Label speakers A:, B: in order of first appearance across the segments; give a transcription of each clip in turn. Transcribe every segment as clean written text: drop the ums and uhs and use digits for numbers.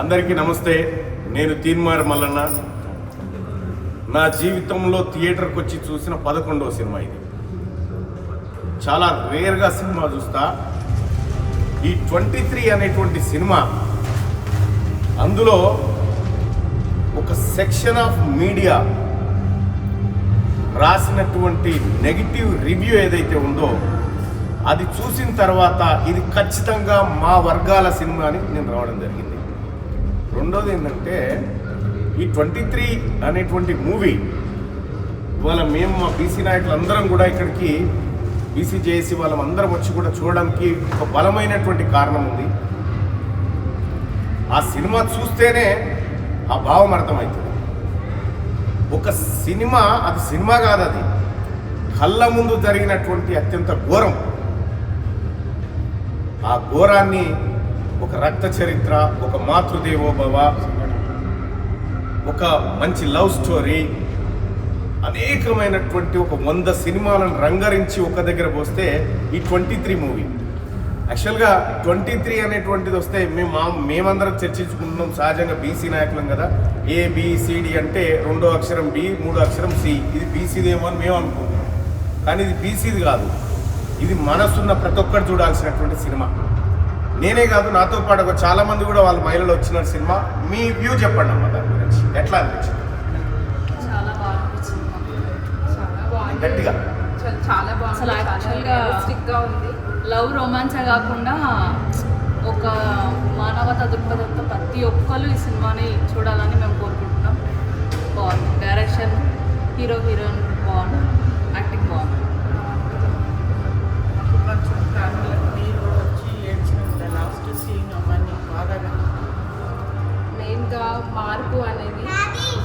A: అందరికీ నమస్తే. నేను తీన్మార్ మల్లన్న. నా జీవితంలో థియేటర్కి వచ్చి చూసిన 11వ సినిమా ఇది. చాలా రేర్గా సినిమా చూస్తా. ఈ 23 అనేటువంటి సినిమా, అందులో ఒక సెక్షన్ ఆఫ్ మీడియా రాసినటువంటి నెగిటివ్ రివ్యూ ఏదైతే ఉందో అది చూసిన తర్వాత ఇది ఖచ్చితంగా మా వర్గాల సినిమా అని నేను రావడం జరిగింది. రెండోది ఏంటంటే, ఈ 23 అనేటువంటి మూవీ ఇవాళ మేము మా బీసీ నాయకులు అందరం కూడా ఇక్కడికి బీసీ చేసి వాళ్ళందరం వచ్చి కూడా చూడడానికి ఒక బలమైనటువంటి కారణం ఉంది. ఆ సినిమా చూస్తేనే ఆ భావం అర్థమవుతుంది. ఒక సినిమా, అది సినిమా కాదు, అది కళ్ళ ముందు జరిగినటువంటి అత్యంత ఘోరం. ఆ ఘోరాన్ని ఒక రక్త చరిత్ర, ఒక మాతృదేవోభవ, ఒక మంచి లవ్ స్టోరీ, అనేకమైనటువంటి ఒక 100 సినిమాలను రంగరించి ఒక దగ్గర పోస్తే ఈ 23 మూవీ. యాక్చువల్గా 23 అనేటువంటిది వస్తే మేమందరం చర్చించుకుంటున్నాం. సహజంగా బీసీ నాయకులం కదా, ABCD అంటే 2వ అక్షరం B, 3వ అక్షరం C, ఇది బీసీదేమో అని మేము అనుకుంటున్నాం. కానీ ఇది బీసీది కాదు, ఇది మనసున్న ప్రతి ఒక్కరు చూడాల్సినటువంటి సినిమా. నేనే కాదు, నాతో పాటు చాలా మంది కూడా వాళ్ళ మహిళలు వచ్చిన సినిమా. మీ వ్యూ చెప్పండి అమ్మ, దాని గురించి ఎట్లా అనిపించింది?
B: చాలా బాగా అనిపించింది, చాలా బాగుంది,
A: గట్టిగా
B: చాలా బాగుంది. అసలు యాక్చువల్గా ఉంది, లవ్ రొమాన్సే కాకుండా ఒక మానవతా దృక్పథంతో ప్రతి ఒక్కరు ఈ సినిమాని చూడాలని మేము కోరుకుంటున్నాం. బాగుంది, డైరెక్షన్, హీరోయిన్ బాగుంది, యాక్టింగ్ బాగుంది.
C: మెయిన్గా మార్పు అనేది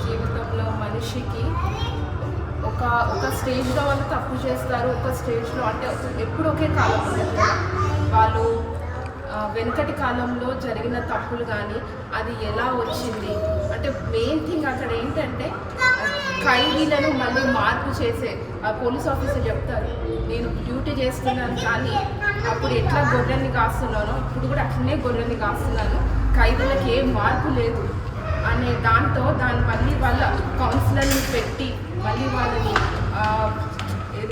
C: జీవితంలో మనిషికి ఒక స్టేజ్లో వాళ్ళు తప్పు చేస్తారు, ఒక స్టేజ్లో అంటే ఎప్పుడు ఒకే కాలం ఉంటుంది. వాళ్ళు వెనుకటి కాలంలో జరిగిన తప్పులు కానీ అది ఎలా వచ్చింది అంటే మెయిన్ థింగ్ అక్కడ ఏంటంటే ఖైదీలను మళ్ళీ మార్పు చేసే పోలీస్ ఆఫీసర్ చెప్తారు, నేను డ్యూటీ చేస్తున్నాను కానీ అప్పుడు ఎట్లా గొర్రెల్ని కాస్తున్నానో ఇప్పుడు కూడా అట్లనే గొర్రెల్ని కాస్తున్నాను, ఖైదీలకు ఏం మార్పు లేదు అనే దాంతో దాన్ని మళ్ళీ వాళ్ళ కౌన్సిలర్ని పెట్టి మళ్ళీ వాళ్ళని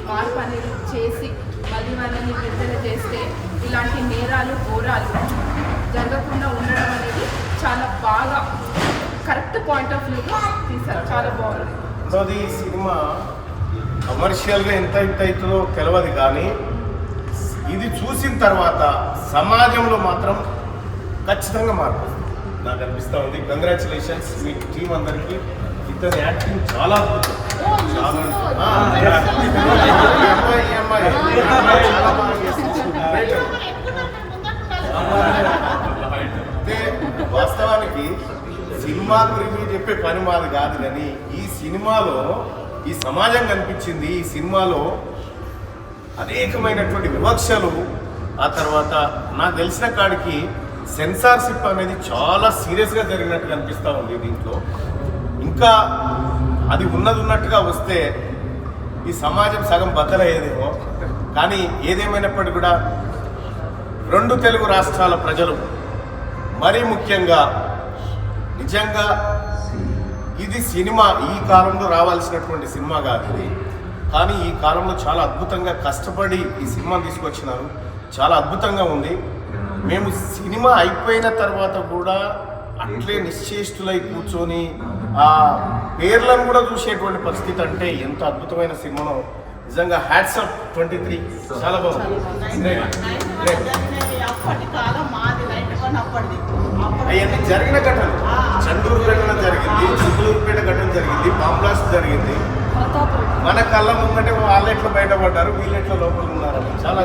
C: మార్పు అనేది చేసి మళ్ళీ వాళ్ళని విడుదల చేస్తే ఇలాంటి నేరాలు ఘోరాలు జరగకుండా ఉండడం అనేది చాలా బాగా కరెక్ట్ పాయింట్ ఆఫ్ వ్యూగా తీశారు. చాలా బాగుంది.
A: రెండోది, ఈ సినిమా కమర్షియల్గా ఎంత హిట్ అవుతుందో తెలియదు, కానీ ఇది చూసిన తర్వాత సమాజంలో మాత్రం ఖచ్చితంగా మార్పు నాకు అనిపిస్తూ ఉంది. కంగ్రాచులేషన్స్ మీ టీం అందరికీ. ఇతని యాక్టింగ్ చాలా అద్భుతం, వాస్తవానికి సినిమా గురించి చెప్పే పని మాది కాదు, కానీ ఈ సినిమాలో ఈ సమాజం కనిపించింది. ఈ సినిమాలో అనేకమైనటువంటి వివక్షలు, ఆ తర్వాత నాకు తెలిసిన కాడికి సెన్సార్షిప్ అనేది చాలా సీరియస్గా జరిగినట్టు కనిపిస్తూ ఉంది దీంట్లో. ఇంకా అది ఉన్నట్టుగా వస్తే ఈ సమాజం సగం బద్దలయ్యేదేమో. కానీ ఏదేమైనప్పటికీ కూడా 2 తెలుగు రాష్ట్రాల ప్రజలు, మరీ ముఖ్యంగా నిజంగా ఇది సినిమా ఈ కాలంలో రావాల్సినటువంటి సినిమా కాదు ఇది, కానీ ఈ కాలంలో చాలా అద్భుతంగా కష్టపడి ఈ సినిమాని తీసుకొచ్చినారు. చాలా అద్భుతంగా ఉంది. మేము సినిమా అయిపోయిన తర్వాత కూడా అట్లే నిశ్చేష్టులై కూర్చొని ఆ పేర్లను కూడా చూసేటువంటి పరిస్థితి. అంటే ఎంత అద్భుతమైన సినిమానో నిజంగా. హ్యాట్స్ ఆఫ్ 23, చాలా బాగుంది. అవన్నీ జరిగిన ఘటనలు, చందూరు ఘటన జరిగింది, చిత్తూరుపేట ఘటన జరిగింది, బాంబ్ బ్లాస్ట్ జరిగింది. మన కళ్ళ ముందంటే వాళ్ళు ఎట్లా బయటపడ్డారు, వీళ్ళు ఎట్లా లోపల ఉన్నారు. చాలా